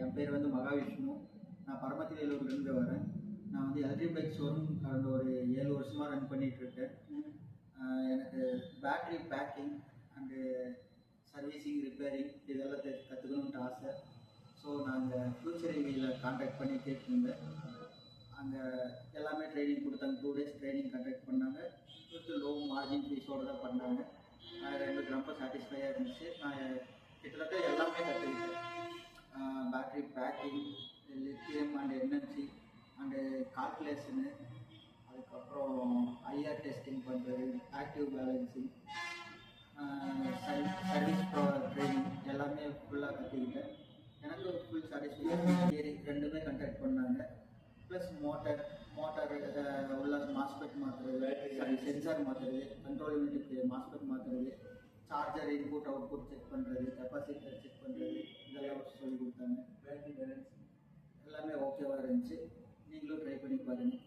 என் பேர் வந்து மகாவிஷ்ணு. நான் பரமத்தி வேலூர்லேருந்து வரேன். நான் வந்து எலக்ட்ரிக் பைக் ஷோரூம் கடந்த ஒரு 7 வருஷமாக ரன் பண்ணிகிட்ருக்கேன். எனக்கு battery packing and servicing, repairing இதெல்லாம் கற்றுக்கணுன்ட்டு ஆசை. ஸோ நாங்கள் ஃப்யூச்சர் இவியில் கான்டாக்ட் பண்ணி கேட்டிருந்தேன். அங்கே எல்லாமே ட்ரைனிங் கொடுத்தாங்க. 2 days ட்ரைனிங் கண்டக்ட் பண்ணாங்க. வித் லோ மார்ஜின் ஃபீஸோடு தான் பண்ணாங்க. எனக்கு ரொம்ப சாட்டிஸ்ஃபையாக இருந்துச்சு. நான் கிட்டத்தட்ட எல்லாமே கற்றுக்கிட்டேன். Battery packing, lithium and NNC and calculation, அதுக்கப்புறம் ஐஆர் டெஸ்டிங் பண்ணுறது, ஆக்டிவ் பேலன்சிங், சர்வீஸ் ட்ரைனிங் எல்லாமே ஃபுல்லாக கற்றுக்கிட்டேன். எனக்கு ஒரு ஃபுல் சாட்டிஸ்ஃபையாக ரெண்டுமே கண்டக்ட் பண்ணாங்க. ப்ளஸ் மோட்டர் உள்ள மாஸ்பெட் மாற்றுறது, சென்சார் மாற்றுறது, கண்ட்ரோல் யூனிட்டுக்கு மாஸ்பெட் மாற்றுறது, சார்ஜர் இன்புட் அவுட்புட் செக் பண்ணுறது, கெப்பாசிட்டர் செக் பண்ணுறது இதெல்லாம் சொல்லி கொடுத்தாங்க. பேட்டரி பேலன்ஸ் எல்லாமே ஓகேவாக இருந்துச்சு. நீங்களும் ட்ரை பண்ணி பாருங்கள்.